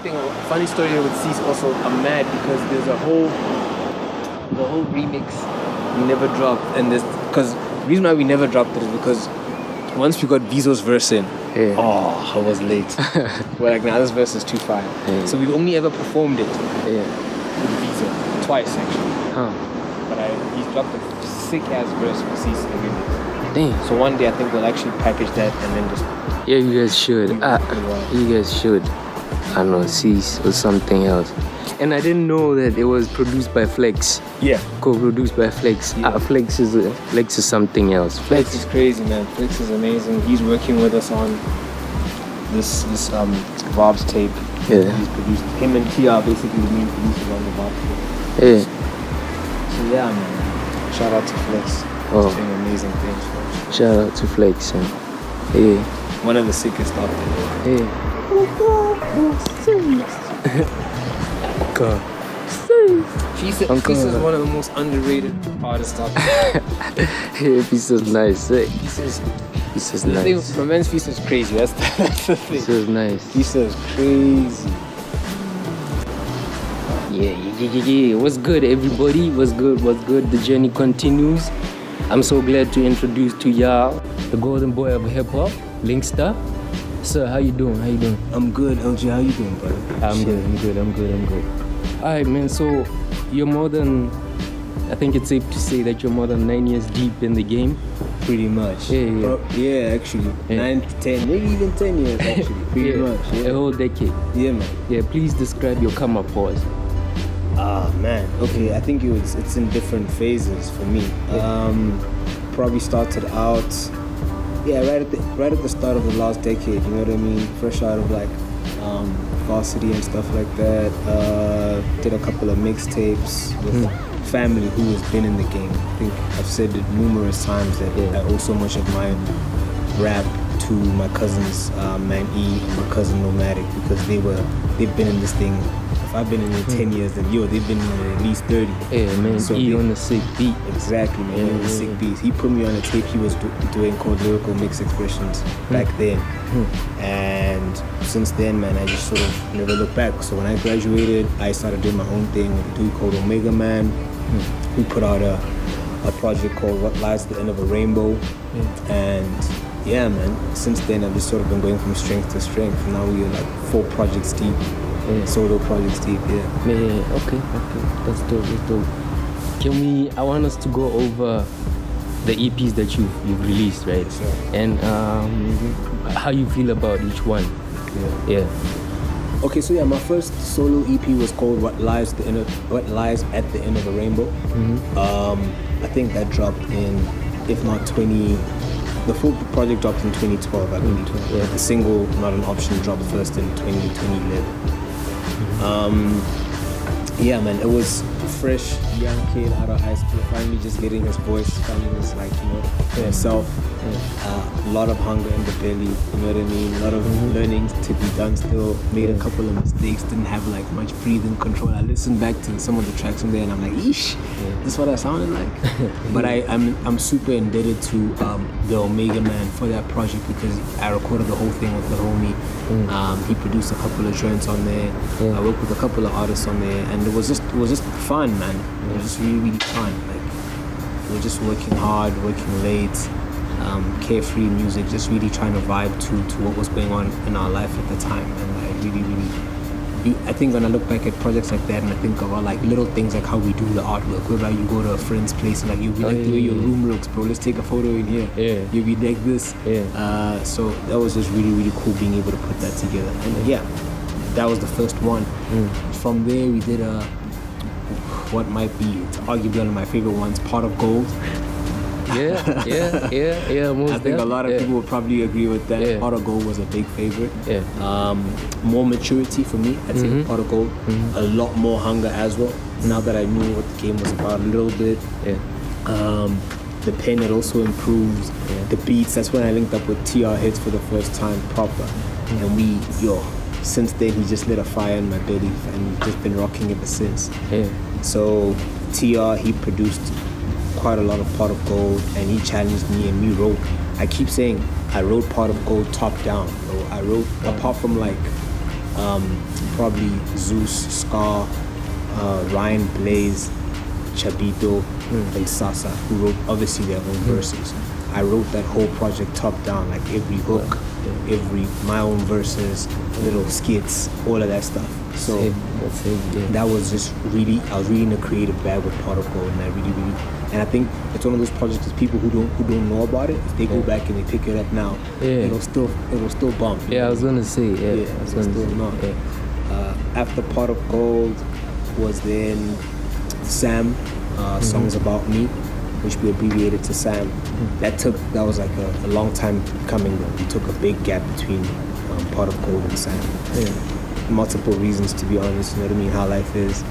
thing, a funny story here with Cease also, I'm mad because there's the whole remix we never dropped. And because the reason why we never dropped it is because once we got Vizo's verse in, I was late. We're like, nah, this verse is too fire. Yeah. So we've only ever performed it with Vizo, twice actually. But he's dropped a sick-ass verse for Cease in the remix. Damn. So one day I think we'll actually package that and then just... Yeah, you guys should. You guys should. I know, Cease or something else. And I didn't know that it was produced by Flex. Yeah. Co-produced by Flex. Yeah. Flex is something else. Flex is crazy, man. Flex is amazing. He's working with us on this Vibes tape. Yeah. He's produced. Him and Tia are basically the main producers on the Vibes tape. Yeah. So yeah, man. Shout out to Flex. He's doing amazing things for us. Shout out to Flex. Yeah. One of the sickest out there. Yeah. God. She's one of the most underrated artists out there. Yeah, Feast is nice. Feast is nice. Romance Feast is crazy. That's the thing. Feast is nice. Feast is crazy. Yeah. What's good, everybody? What's good? The journey continues. I'm so glad to introduce to y'all the golden boy of hip hop, Linxstar. Sir, how you doing? I'm good, LG. How you doing, brother? I'm good. Alright, man, so you're more than, I think it's safe to say that you're more than 9 years deep in the game. Pretty much. Yeah. Actually. 9 to 10, maybe even 10 years, actually. Pretty much. Yeah. A whole decade. Yeah, man. Yeah, please describe your come up pause. Man. Okay, I think it's in different phases for me. Probably started out, right at the start of the last decade, you know what I mean? Fresh out of like varsity and stuff like that. Did a couple of mixtapes with family who has been in the game. I think I've said it numerous times that I owe so much of my rap to my cousins, Man E and my cousin Nomadic, because they've been in this thing. If I've been in it 10 years, then they've been in it at least 30. Yeah, man, so E on the sick beat. Exactly, man, on the sick beats. He put me on a tape he was doing called Lyrical Mix Expressions back then. And since then, man, I just sort of never looked back. So when I graduated, I started doing my own thing with a dude called Omega Man. We put out a project called What Lies at the End of a Rainbow. And yeah, man, since then I've just sort of been going from strength to strength. Now we're like 4 projects deep. Solo projects deep, okay. That's dope. I want us to go over the EPs that you've released, right? Sure. And how you feel about each one. Yeah. Okay, so my first solo EP was called What Lies at the End of a Rainbow. I think that dropped in, if not the full project dropped in 2012, I believe. The single, Not an Option, dropped first in 2011. Man, it was fresh, young kid out of high school, finally just getting his voice, finding his, himself. A lot of hunger in the belly, you know what I mean? A lot of learning to be done still. Made a couple of mistakes, didn't have much breathing control. I listened back to some of the tracks from there and I'm like, eesh, this is what I sounded like. But I'm super indebted to the Omega Man for that project, because I recorded the whole thing with the homie. He produced a couple of joints on there. I worked with a couple of artists on there, and it was just fun, man. It was just really fun. We were just working hard, working late, carefree music, just really trying to vibe to what was going on in our life at the time. And I think when I look back at projects like that, and I think about little things like how we do the artwork, whereby you go to a friend's place and you'll be the way your room looks, bro, let's take a photo in here. You'll be like this. So that was just really cool being able to put that together. And that was the first one. From there we did what might be, it's arguably one of my favorite ones, Pot of Gold. Most I think a lot of people would probably agree with that. Pot of Gold was a big favorite. More maturity for me, I'd say Pot of Gold. A lot more hunger as well. Now that I knew what the game was about a little bit. The pen, it also improves. The beats, that's when I linked up with TR Hits for the first time proper. And since then he just lit a fire in my belly, and we've just been rocking ever since. So TR, he produced quite a lot of Pot of Gold, and he challenged me, and we wrote. I keep saying I wrote Pot of Gold top down. So I wrote, apart from probably Zeus, Scar, Ryan Blaze, Chabito, and Sasa, who wrote obviously their own verses. I wrote that whole project top down, like every hook, my own verses, little skits, all of that stuff. So that was just really, I was really in a creative bag with Pot of Gold, and I really, and I think it's one of those projects that people who don't know about it, if they go back and they pick it up now, it'll still bump. Yeah, I was gonna say, after Pot of Gold was then Sam, Songs About Me, which we abbreviated to Sam. That was like a long time coming though. We took a big gap between Pot of Gold and Sam. Multiple reasons, to be honest, you know what I mean, how life is.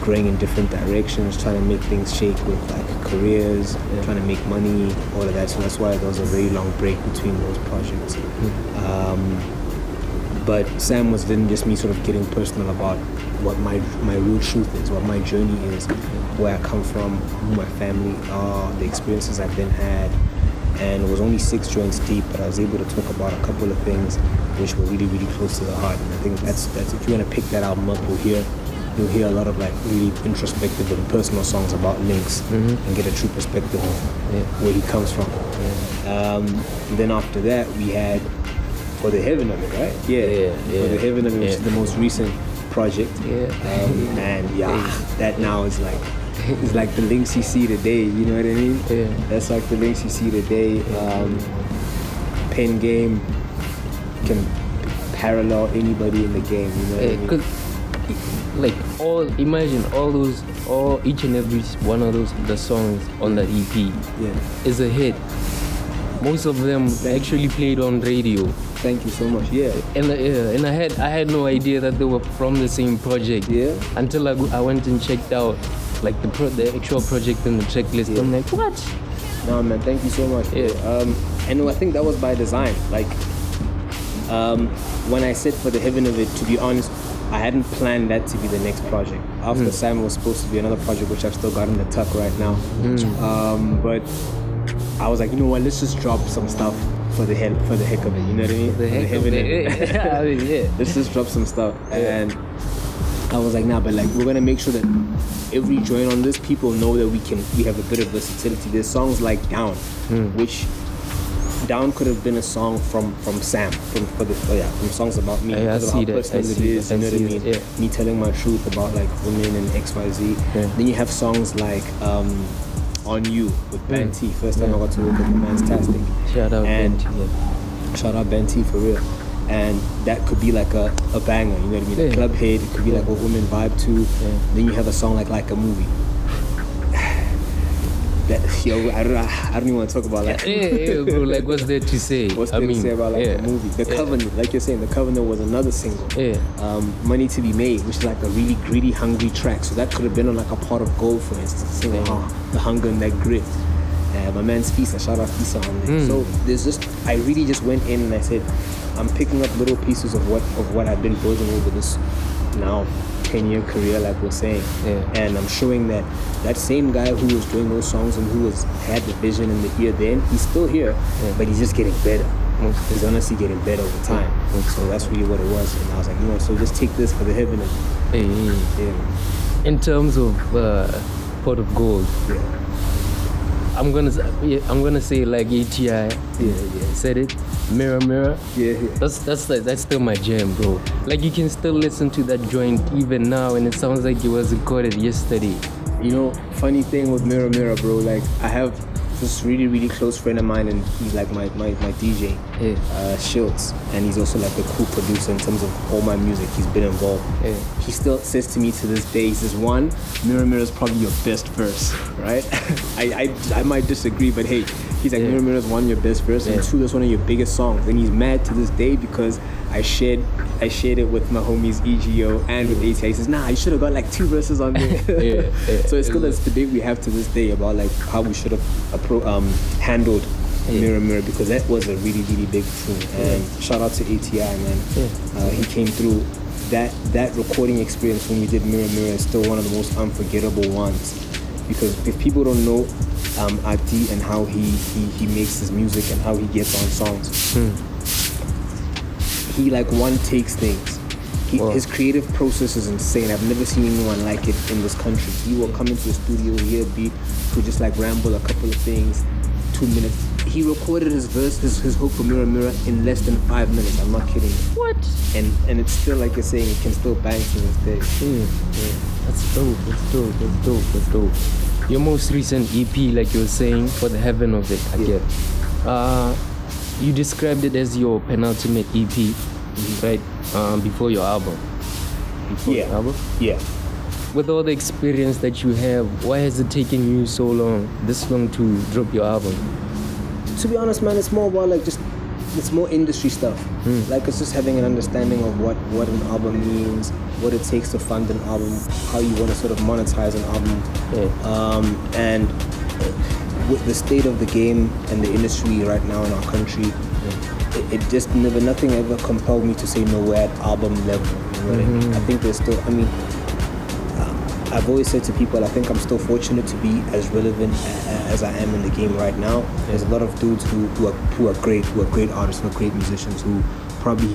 Growing in different directions, trying to make things shake with like careers, trying to make money, all of that. So that's why there was a very long break between those projects. But Sam was then just me sort of getting personal about what my real truth is, what my journey is, where I come from, who my family are, the experiences I've then had. And it was only 6 joints deep, but I was able to talk about a couple of things which were really, really close to the heart. And I think that's if you want to pick that album up, you'll hear a lot of like really introspective and personal songs about Linx, and get a true perspective of where he comes from. Then after that, we had For the Heaven of It, right? For the Heaven of It, which is the most recent project. That now is like, it's like the Linx you see today, you know what I mean? That's like the Linx you see today. Pen game can parallel anybody in the game, you know what I mean? Like imagine each and every one of the songs on that EP is a hit. Most of them actually played on radio. Thank you so much. And I had no idea that they were from the same project. Until I went and checked out like the actual project and the checklist. I'm like, what? No man, thank you so much. And I think that was by design. Like when I said For the Heaven of It, to be honest, I hadn't planned that to be the next project. After Sam was supposed to be another project, which I've still got in the tuck right now. But I was like, you know what? Let's just drop some stuff for the heck of it. You know what I mean? The heck of it. Let's just drop some stuff. And I was like, nah, but like we're gonna make sure that every joint on this, people know that we have a bit of versatility. There's songs like Down, which Down could have been a song from Sam, from Songs About Me. I see that. You know what I mean? Me telling my truth about like women and XYZ. Then you have songs like On You with Ben T. First time I got to work with the man's tastic. Shout out Ben T. Shout out Ben T for real. And that could be like a banger, you know what I mean? A club hit, it could be like what women vibe to. Then you have a song like a Movie. I don't even want to talk about that. Bro, like what's there to say? What's there to say about like a movie? The Covenant, like you're saying, The Covenant was another single. Money to Be Made, which is like a really greedy, hungry track. So that could have been on like a Pot of Gold, for instance. Singing the hunger and that grit. My man's Fisa, shout out Fisa on there. So I really just went in and I said, I'm picking up little pieces of what I've been building over this now 10-year career, like we're saying, and I'm showing that same guy who was doing those songs and who had the vision and the ear then, he's still here, but he's just getting better. He's honestly getting better over time. So that's really what it was. And I was like, you know, so just take this for the heaven. In terms of Pot of Gold, I'm gonna say like ATI said it. Mirror, mirror. That's still my jam, bro. Like you can still listen to that joint even now, and it sounds like it was recorded yesterday. You know, funny thing with Mirror, mirror, bro. Like I have this really, really close friend of mine, and he's like my DJ, Schultz, and he's also like a cool producer in terms of all my music. He's been involved. He still says to me to this day, he says, one, Mirror Mirror is probably your best verse, right? I might disagree, but hey, he's like, Mirror Mirror is one, your best verse, and two, that's one of your biggest songs. And he's mad to this day because I shared it with my homies EGO and with ATI. He says, nah, you should have got like 2 verses on there. So it's still this debate we have to this day about like how we should have handled Mirror Mirror, because that was a really, really big tune. And shout out to ATI, man. He came through. That recording experience when we did Mirror Mirror is still one of the most unforgettable ones, because if people don't know Ati and how he makes his music and how he gets on songs, he like one takes things. His creative process is insane. I've never seen anyone like it in this country. He will come into the studio, hear a beat, he'll just like ramble a couple of things, 2 minutes. He recorded his verse, his hook for Mirror Mirror in less than 5 minutes. I'm not kidding. What? And it's still like you're saying, it can still bang to this day. That's dope. Your most recent EP, like you were saying, For the Heaven of It, I get. You described it as your penultimate EP, right? Before your album. Your album? Yeah. With all the experience that you have, why has it taken you so long, this long, to drop your album? To be honest, man, it's more about like it's more industry stuff. Like it's just having an understanding of what an album means, what it takes to fund an album, how you want to sort of monetize an album. And with the state of the game and the industry right now in our country, it just nothing ever compelled me to say no, we're at album level. You know what I mean? I think there's still, I've always said to people, I think I'm still fortunate to be as relevant as I am in the game right now. There's a lot of dudes who are great artists, who are great musicians, who probably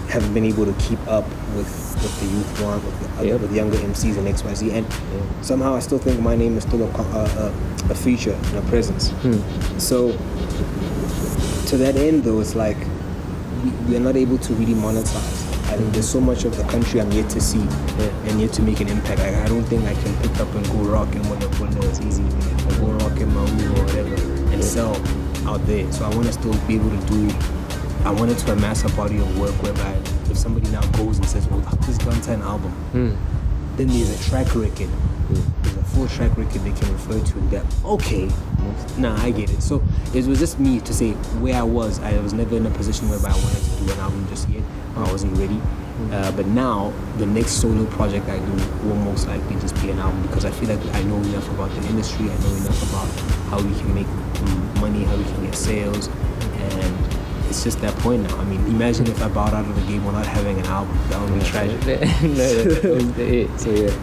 haven't been able to keep up with the youth want, with younger MCs and XYZ. And somehow I still think my name is still a feature and a presence. So to that end, though, it's like we are not able to really monetize. I think there's so much of the country I'm yet to see and yet to make an impact. I don't think I can pick up and go rock and when it's easy, or go rock in my room or whatever and sell out there. So I want to still be able to I wanted to amass a body of work whereby if somebody now goes and says, well, this is an album, then there's a track record. There's a full track record they can refer to and that, okay, I get it. So it was just me to say where I was never in a position whereby I wanted to do an album just yet. I wasn't ready. But now the next solo project I do will most likely just be an album because I feel like I know enough about the industry, I know enough about how we can make money, how we can get sales, and it's just that point now. Imagine if I bowed out of the game without having an album. That would be tragic. So yeah.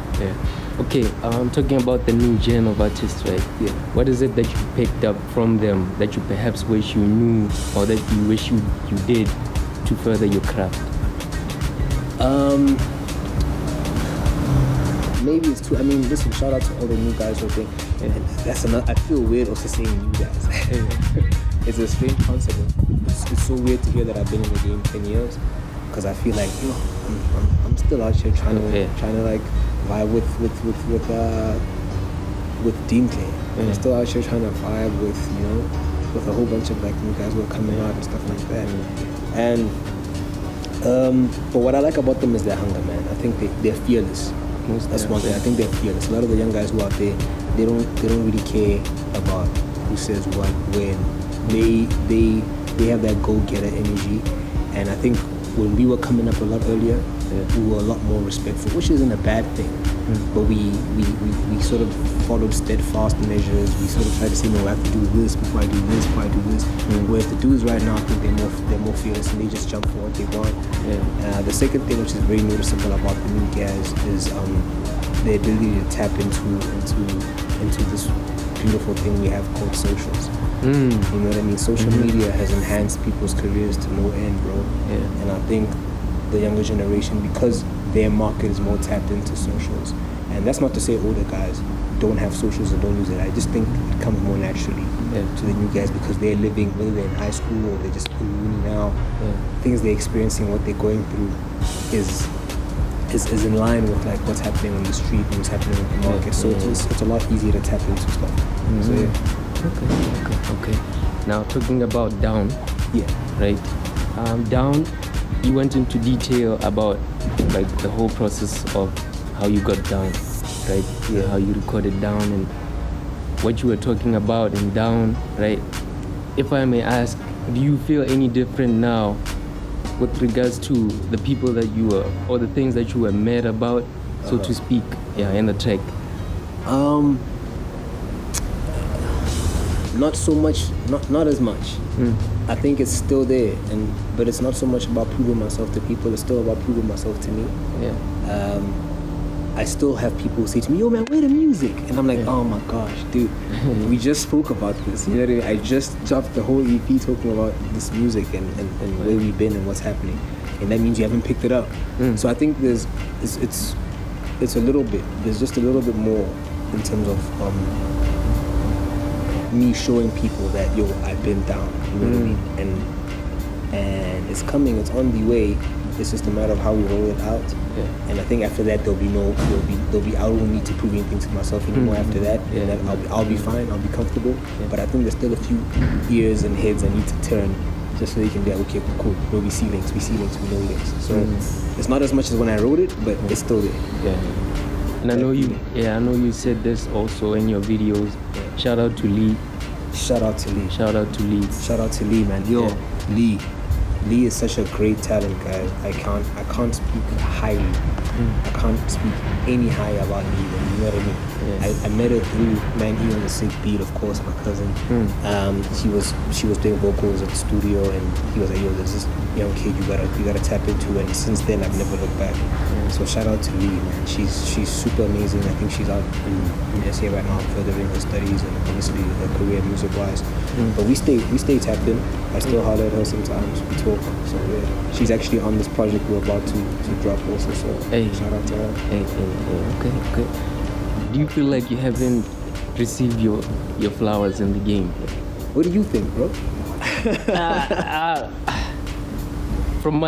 Okay, talking about the new gen of artists, right? Yeah. What is it that you picked up from them that you perhaps wish you knew or that you wish you did to further your craft? Maybe it's too. Listen, shout out to all the new guys who think. That's another. I feel weird also saying new guys. It's a strange concept. It's so weird to hear that I've been in the game 10 years, because I feel like I'm still out here trying to like vibe with Dean Clay. I'm still out here trying to vibe with a whole bunch of like new guys who are coming out and stuff like that. And but what I like about them is their hunger, man. I think they're fearless. That's one thing. I think they're fearless. A lot of the young guys who are out there, they don't really care about who says what, when. They have that go-getter energy, and I think when we were coming up a lot earlier, we were a lot more respectful, which isn't a bad thing. But we sort of followed steadfast measures. We sort of tried to say, no, I have to do this before I do this, before I do this. Whereas the dudes right now, I think they're more fearless and they just jump for what they want. The second thing, which is very noticeable about the new guys, is the ability to tap into this beautiful thing we have called socials. You know what I mean? Social media has enhanced people's careers to no end, bro. And I think the younger generation, because their market is more tapped into socials, and that's not to say older guys don't have socials and don't use it. I just think it comes more naturally to the new guys because they're living, whether they're in high school or they're just in uni now, things they're experiencing, what they're going through is in line with like what's happening on the street and what's happening in the market. So it's a lot easier to tap into stuff. So yeah. Okay. Now talking about Down. Right. Down, you went into detail about like the whole process of how you got Down, right? How you recorded Down and what you were talking about in Down, right? If I may ask, do you feel any different now with regards to the people that you were, or the things that you were mad about, so to speak, in the track? Not so much, not as much. I think it's still there, but it's not so much about proving myself to people. It's still about proving myself to me. I still have people who say to me, "Yo, man, where the music?" And I'm like, "Oh my gosh, dude, we just spoke about this. You know what I mean? I just dropped the whole EP talking about this music and where we've been and what's happening." and that means you haven't picked it up. So I think it's a little bit. There's just a little bit more in terms of me showing people that I've been down. You know what I mean? And it's coming. It's on the way. It's just a matter of how we roll it out. Yeah. And I think after that I don't need to prove anything to myself anymore after that. And then I'll be fine, I'll be comfortable. Yeah. But I think there's still a few ears and heads I need to turn just so they can be like, okay, cool, we see links, we know links. So it's not as much as when I wrote it, but it's still there. Yeah. And I know you said this also in your videos. Yeah. Shout out to Lee. Shout out to Lee. Shout out to Lee. Shout out to Lee, man. Yo, yeah. Lee is such a great talent, guys. I can't speak highly. I can't speak any high about Lee. You know what I mean? Yeah. I met her through Man E on the Sick Beat, of course, my cousin. She was doing vocals at the studio, and he was like, "Yo, there's this young kid you gotta tap into." And since then, I've never looked back. So shout out to Lee, man. She's super amazing. I think she's out in SA right now, furthering her studies and obviously her career music-wise. But we stay tapped in. I still holler at her sometimes. We talk. So yeah, she's actually on this project we're about to drop also. So shout out to her. Okay. Do you feel like you haven't received your flowers in the game? What do you think, bro? From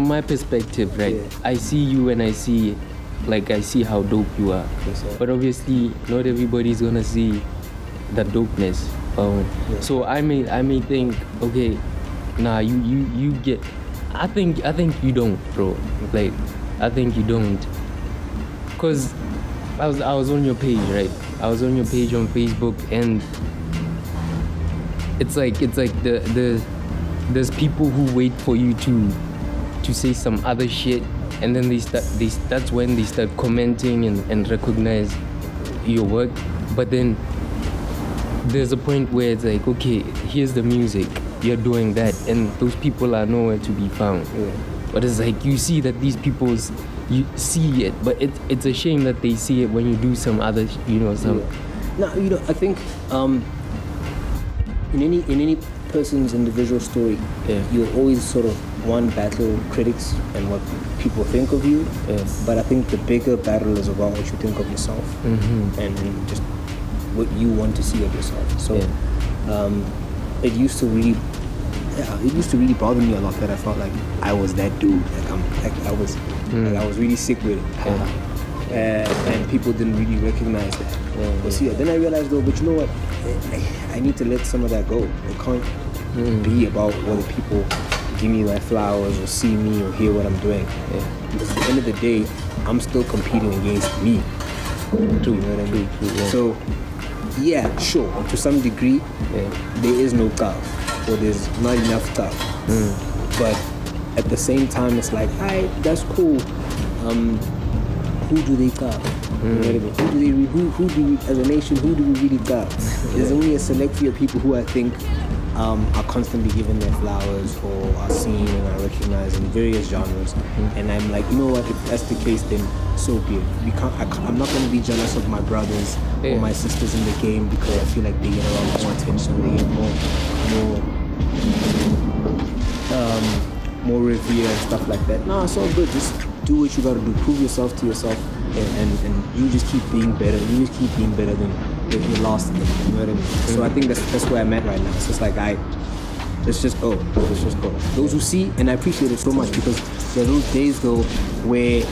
my perspective, right? Yeah. I see you and I see how dope you are. Yes, but obviously, not everybody's gonna see that dopeness. Yes. So I may think, okay, nah, you get. I think you don't, bro. Like, I think you don't. Cause I was on your page, right? I was on your page on Facebook, and it's like there's people who wait for you to say some other shit, and then that's when they start commenting and recognize your work. But then there's a point where it's like, okay, here's the music, you're doing that, and those people are nowhere to be found. Yeah. But it's like you see that these people's, you see it, but it's a shame that they see it when you do some other, some. Yeah. No, I think in any person's individual story, you'll always sort of battle critics and what people think of you. Yeah. But I think the bigger battle is about what you think of yourself and just what you want to see of yourself. So it used to really bother me a lot that I felt like I was that dude. I was really sick with it. And people didn't really recognize that. But see, then I realized though, but you know what? I need to let some of that go. It can't be about whether people give me my flowers or see me or hear what I'm doing. Because at the end of the day, I'm still competing against me. True. You know what I mean? True. So, yeah, sure, to some degree, there is no cup, or there's not enough cup. But at the same time, it's like, alright, that's cool. Who do they cup? You know what I mean? Who do we, as a nation, who do we really cup? There's only a select few people who I think are constantly given their flowers or are seen and are recognized in various genres. And I'm like, you know what, if that's the case, then so be it. I'm not going to be jealous of my brothers or my sisters in the game because I feel like they get a lot more attention, they get more revere and stuff like that. No, it's all good. Just do what you got to do. Prove yourself to yourself, and you just keep being better. You just keep being better than your last thing. You know what I mean? So I think that's where I'm at right now. It's just like let's just go. Those who see, and I appreciate it so much because there are those days though where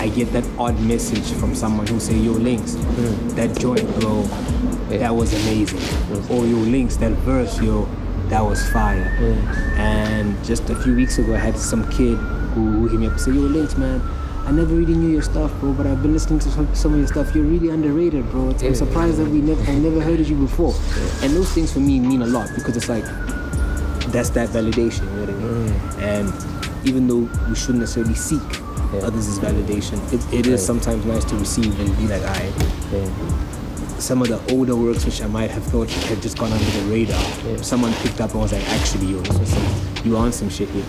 I get that odd message from someone who say, "Yo, Linx, that joint, bro, that was amazing." Or "Yo, Linx, that verse, yo, that was fire." And just a few weeks ago, I had some kid who hit me up and say, "Yo, Linx, man, I never really knew your stuff, bro, but I've been listening to some of your stuff. You're really underrated, bro. I'm surprised that I never heard of you before." And those things for me mean a lot because it's like, that's that validation, you know what I mean? And even though we shouldn't necessarily seek others' validation, it is sometimes nice to receive and be like, some of the older works which I might have thought had just gone under the radar, someone picked up and was like, actually, yo, you on some shit here.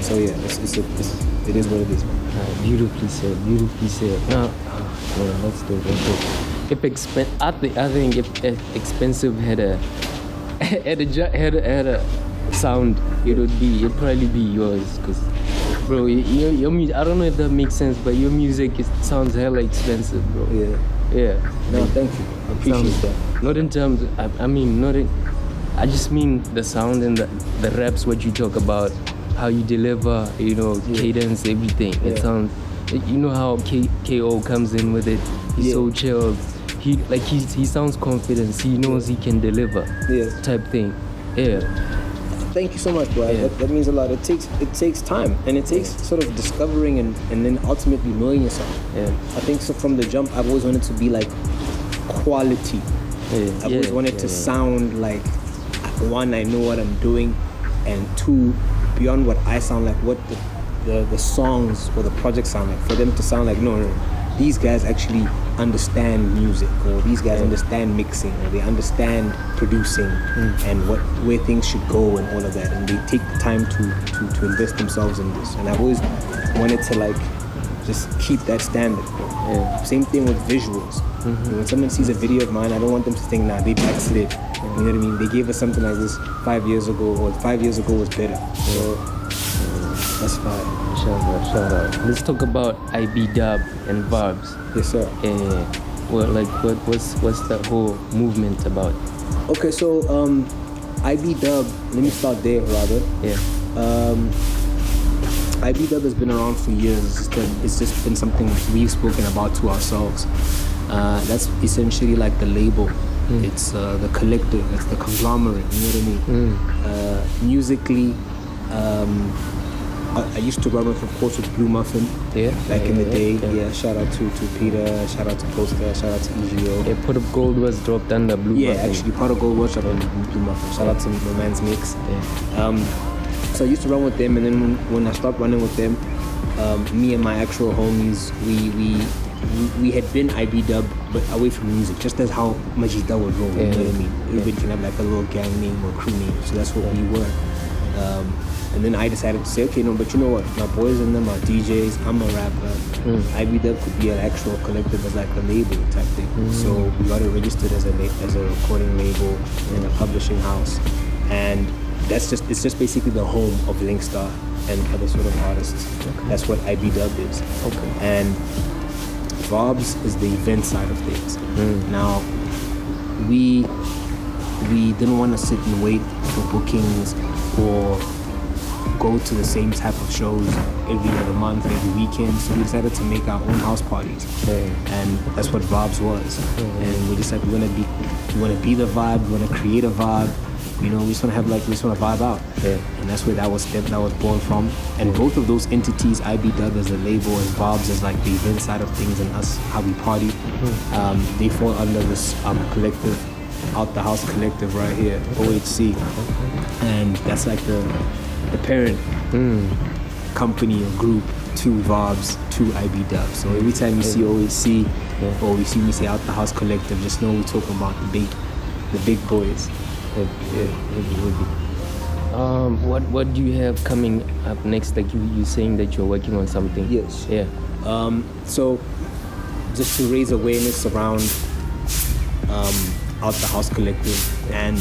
So yeah, it is what it is, man. Beautifully said. Now, let's do it. I think if Expensive had a sound, it'd probably be yours, because Bro, your music, I don't know if that makes sense, but your music sounds hella expensive, bro. Yeah. No, thank you. I appreciate that. Not in terms, I just mean the sound and the raps, what you talk about, how you deliver, cadence, everything. It sounds, you know how KO comes in with it. He's so chilled. He sounds confident. He knows he can deliver. Type thing. Yeah. Thank you so much, bro. That means a lot. It takes time, and it takes sort of discovering and then ultimately knowing yourself. I think so. From the jump, I've always wanted to be like quality. I've always wanted to sound like, one, I know what I'm doing, and two, beyond what I sound like, what the songs or the projects sound like, for them to sound like, no, these guys actually understand music, or these guys understand mixing, or they understand producing and where things should go and all of that, and they take the time to invest themselves in this. And I've always wanted to like just keep that standard. Same thing with visuals. When someone sees a video of mine, I don't want them to think, nah, they backslid. You know what I mean? They gave us something like this 5 years ago, or 5 years ago was better. So that's fine. Shout out. Let's talk about IB Dub and Vibes. Yes, sir. What's the whole movement about? Okay, so IB Dub, let me start there rather. IB Dub has been around for years. It's just been something we've spoken about to ourselves. That's essentially like the label. It's the collective, it's the conglomerate, you know what I mean? Musically, I used to run with, of course, with Blue Muffin back in the day. Shout out to Peter, shout out to Poster, shout out to EGO. Pot of Gold was dropped under Blue Muffin. Actually, Pot of Gold was dropped under Blue Muffin. Shout out to my man's mix. So I used to run with them, and then when I stopped running with them, me and my actual homies, we had been IB Dub, but away from music, just as how Majida would roll, you know what I mean? Everybody can have like a little gang name or crew name, so that's what we were. And then I decided to say, okay, no, but you know what? My boys and them are DJs, I'm a rapper. IB Dub could be an actual collective as like a label type thing. So we got it registered as a recording label in a publishing house. And it's just basically the home of Linxstar and other sort of artists. That's what IB Dub is. And Vibes is the event side of things. Now, we didn't want to sit and wait for bookings or go to the same type of shows every other month, every weekend. So we decided to make our own house parties, and that's what Vibes was. And we decided we want to be the vibe, we want to create a vibe. You know, we just want to vibe out. And that's where that was born from. And both of those entities, IB Dub as a label and Vibes as like the event side of things, and us how we party, they fall under this collective, Out the House collective right here, OHC. And that's like the parent company or group to Vibes, to IB Dub. So every time you see OHC or we say Out the House collective, just know we're talking about the big boys. What do you have coming up next? Like you saying that you're working on something. Yes. So just to raise awareness around Out the House collective, and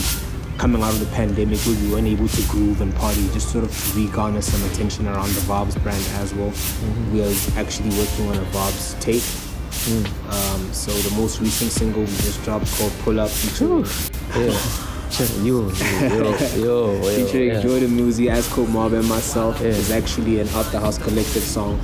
coming out of the pandemic where we weren't able to groove and party, just sort of to re-garner some attention around the Vibes brand as well. We are actually working on a Vibes tape. So the most recent single we just dropped called Pull Up featuring featuring Jordan Musi, Asco Mob, and myself is actually an Out the House collective song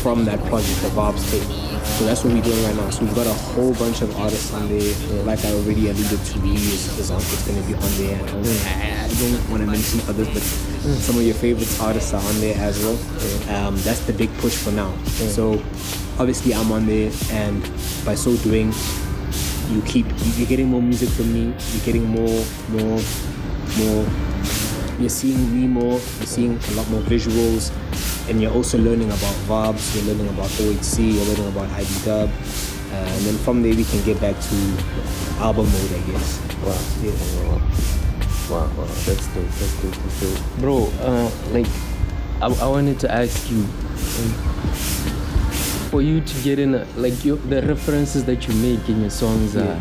from that project, the Vibes tape. So that's what we're doing right now. So we've got a whole bunch of artists on there. Like I already alluded to, is going to be on there. I don't want to mention others, but some of your favorite artists are on there as well. That's the big push for now. So obviously I'm on there, and by so doing, you're getting more music from me, you're getting more, you're seeing me more, you're seeing a lot more visuals, and you're also learning about Vibes, you're learning about OHC, you're learning about IB Dub, and then from there we can get back to album mode, I guess. Wow, that's dope. Bro, I wanted to ask you, for you to get in, the references that you make in your songs are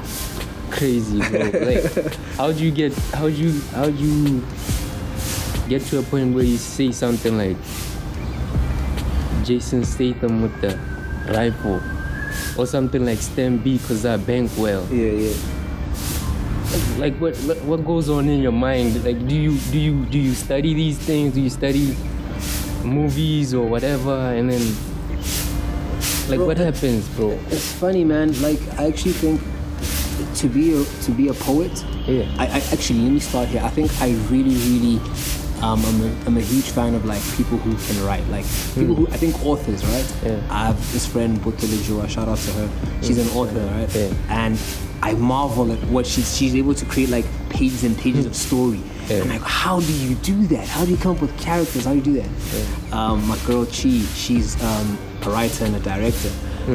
crazy, bro. Like, how do you get to a point where you say something like, Jason Statham with the rifle, or something like Stan B because I bank well. Yeah. Like what goes on in your mind? Like do you study these things? Do you study movies or whatever, and then like Bro, what happens, bro? It's funny, man. Like I actually think to be a poet. Yeah. I actually, let me start here. I think I really I'm a huge fan of like people who can write, like people who I think authors, right? Yeah. I have this friend Butele, shout out to her. She's an author, right? Yeah. And I marvel at what she's able to create, like pages and pages of story. Yeah. I'm like, how do you do that? How do you come up with characters? How do you do that? Yeah. My girl Chi, she's a writer and a director.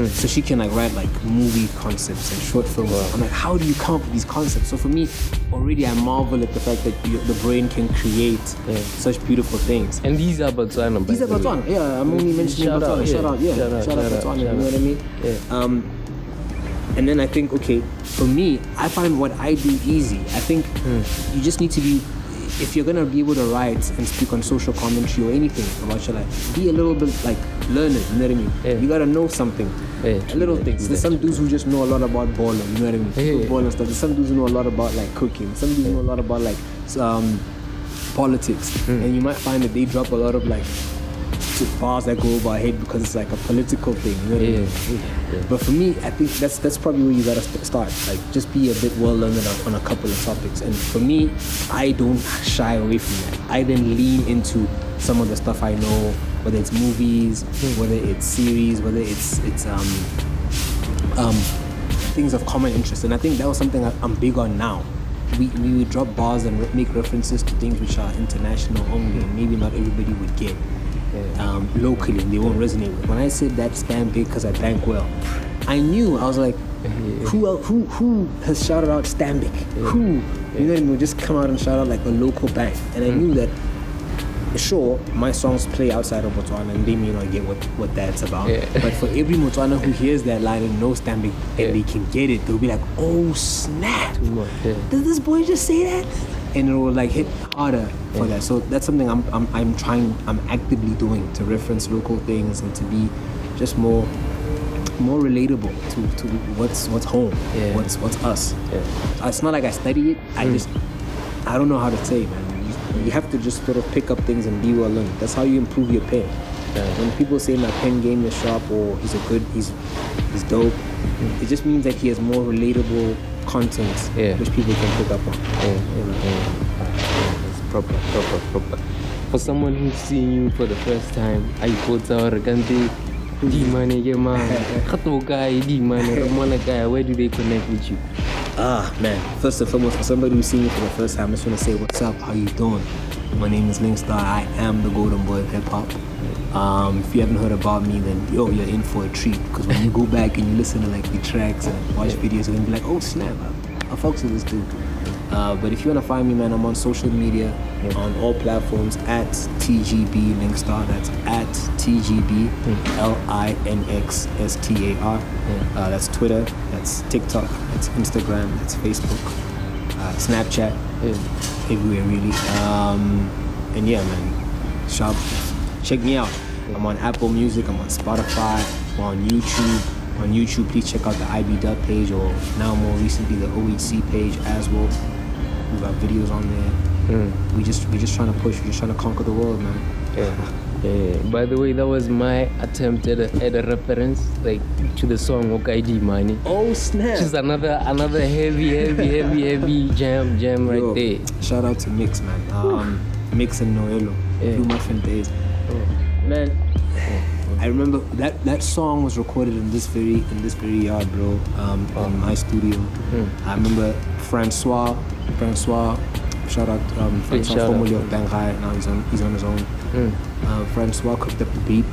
So she can like write like movie concepts and short films. Wow. I'm like, how do you come up with these concepts? So for me, already I marvel at the fact that the brain can create such beautiful things. And these are Botswana. These are Botswana. Yeah, I'm only mentioning Shout out, Botswana. Shout out, yeah. Shout out Botswana. You know what I mean? Yeah. And then I think, okay, for me, I find what I do easy. I think you just need to be, if you're gonna be able to write and speak on social commentary or anything about your life, be a little bit like learned, you know what I mean? Yeah. You gotta know something. Yeah, Little things. There's some dudes who just know a lot about baller, you know what I mean? Yeah. Football and stuff. There's some dudes who know a lot about like cooking. Some dudes know a lot about like politics. And you might find that they drop a lot of like bars that go over our head because it's like a political thing, you know what I mean? Yeah. But for me, I think that's probably where you gotta start. Like, just be a bit well learned on a couple of topics. And for me, I don't shy away from that. I then lean into some of the stuff I know, whether it's movies, whether it's series, whether it's things of common interest. And I think that was something I'm big on now. We would drop bars and make references to things which are international only, and maybe not everybody would get. Locally, they won't resonate with. When I said that stand big because I bank well, I knew, I was like, who has shouted out stand big? Who? You know what I mean? Just come out and shout out like a local bank. And I knew that, sure, my songs play outside of Botswana and they may not get what that's about. Yeah. But for every Botswana who hears that line and knows stand big and they can get it, they'll be like, oh snap! Does this boy just say that? And it will like hit harder for that. So that's something I'm actively doing to reference local things and to be just more relatable to what's home, what's us. Yeah. It's not like I study it. I don't know how to say, man. You have to just sort of pick up things and be well learned. That's how you improve your pen. Yeah. When people say my pen game is sharp or he's dope, it just means that he has more relatable content which people can pick up on. It's proper. For someone who's seeing you for the first time, I put our Gandhi, where do they connect with you? Man, first and foremost, for somebody who's seeing you for the first time, I just want to say, what's up, how you doing? My name is Linxstar. I am the golden boy of hip-hop. If you haven't heard about me, then you're in for a treat, because when you go back and you listen to like the tracks and watch videos, you're gonna be like, oh snap, I fucks with this dude. But if you want to find me, man, I'm on social media on all platforms at TGB Linxstar. That's at TGB LINXSTAR. That's Twitter, that's TikTok, that's Instagram, that's Facebook, Snapchat, everywhere really. And yeah, man, check me out. I'm on Apple Music, I'm on Spotify, I'm on YouTube. On YouTube, please check out the IB Dub page, or now more recently the OHC page as well. We've got videos on there. We just trying to push. We're just trying to conquer the world, man. Yeah. By the way, that was my attempt at a reference, like to the song Okaiji Money. Oh snap! Just another heavy jam right there. Shout out to Mix, man. Mix and Noelo. Blue Muffin Days. Man. I remember that song was recorded in this very yard, bro. In my studio. I remember Francois, shout out Francois, formerly of Banghai. Now he's on his own. Francois cooked up the beat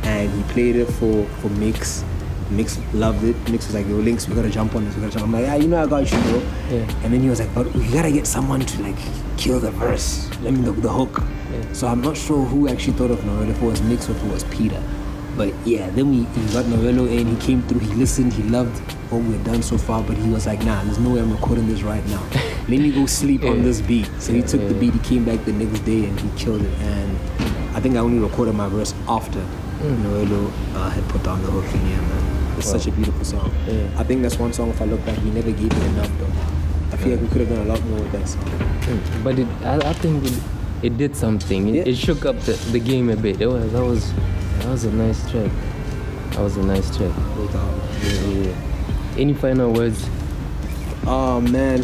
and he played it for Mix. Mix loved it. Mix was like, yo, Links, we gotta jump on this. I'm like, I got you, bro. And then he was like, but we gotta get someone to like kill the verse. Let me the hook. So I'm not sure who actually thought of Novello, if it was Mix or if it was Peter. But yeah, then we got Novello in, he came through, he listened, he loved what we had done so far, but he was like, nah, there's no way I'm recording this right now. Let me go sleep on this beat. So he took the beat, he came back the next day and he killed it. And I think I only recorded my verse after Noelo had put down the hook in here, man. It's such a beautiful song. Yeah. I think that's one song, if I look back, we never gave it enough, though. I feel like we could have done a lot more with that song. But I think it did something. Yeah. It shook up the game a bit. That was a nice track. That was a nice track. Yeah. Any final words? Oh man,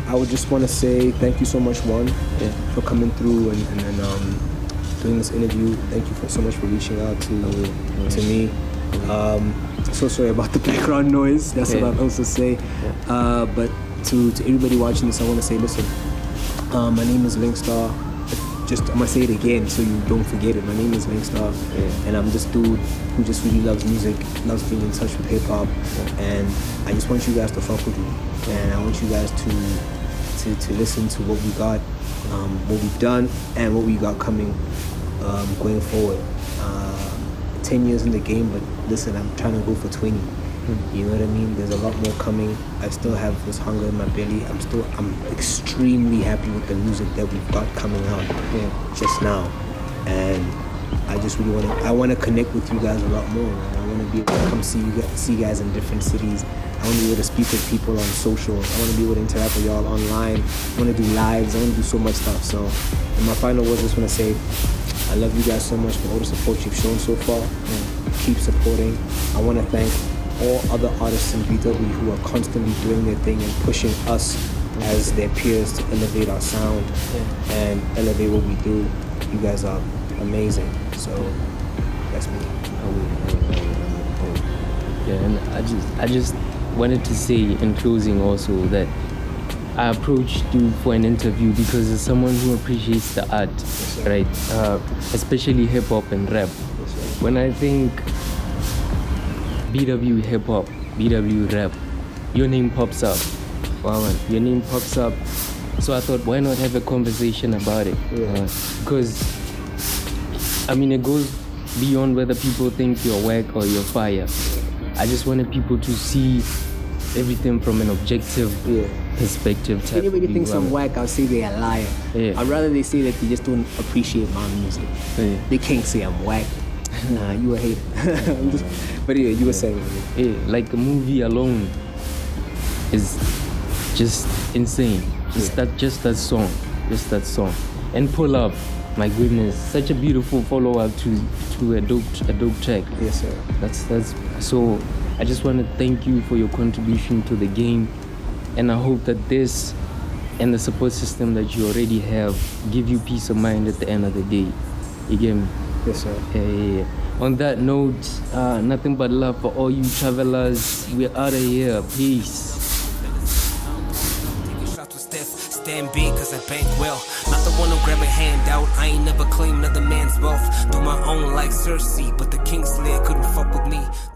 I would just want to say thank you so much, Juan, for coming through and doing this interview. Thank you so much for reaching out to me. So sorry about the background noise. That's what I'll also say. But to everybody watching this, I want to say, listen, my name is Linxstar. I'm gonna say it again so you don't forget it. My name is Linxstar, and I'm this dude who just really loves music, loves being in touch with hip hop, and I just want you guys to fuck with me, and I want you guys to listen to what we got, what we've done, and what we got coming going forward. 10 years in the game, but listen, I'm trying to go for 20. You know what I mean? There's a lot more coming. I still have this hunger in my belly. I'm extremely happy with the music that we've got coming out just now. And I just really I want to connect with you guys a lot more. Man. I want to be able to come see you guys in different cities. I want to be able to speak with people on social. I want to be able to interact with y'all online. I want to do lives. I want to do so much stuff. So in my final words, I just want to say, I love you guys so much for all the support you've shown so far. Keep supporting. I want to thank all other artists in BW who are constantly doing their thing and pushing us as their peers to elevate our sound and elevate what we do. You guys are amazing. So that's me. Yeah, and I just wanted to say in closing also that I approached you for an interview because as someone who appreciates the art, right? Especially hip hop and rap. When I think BW hip hop, BW rap, your name pops up. Wow, man, your name pops up. So I thought, why not have a conversation about it? Because, I mean, it goes beyond whether people think you're whack or you're fire. I just wanted people to see everything from an objective perspective. If anybody thinks I'm whack, I'll say they're a liar. I'd rather they say that they just don't appreciate my music. They can't say I'm whack. Nah, you a hater. But yeah, you were saying. Like a movie alone is just insane. Just that song. And Pull Up, my goodness, such a beautiful follow-up to a dope track. Yes, sir. That's so. I just want to thank you for your contribution to the game, and I hope that this and the support system that you already have give you peace of mind at the end of the day. You get me? Yes, sir. Yeah. On that note, nothing but love for all you travelers. We're out of here. Peace. Stand big cause I bank well. Not the one who grab a handout. I ain't never claimed another man's wealth. Do my own like Cersei, but the Kingslayer couldn't fuck with me.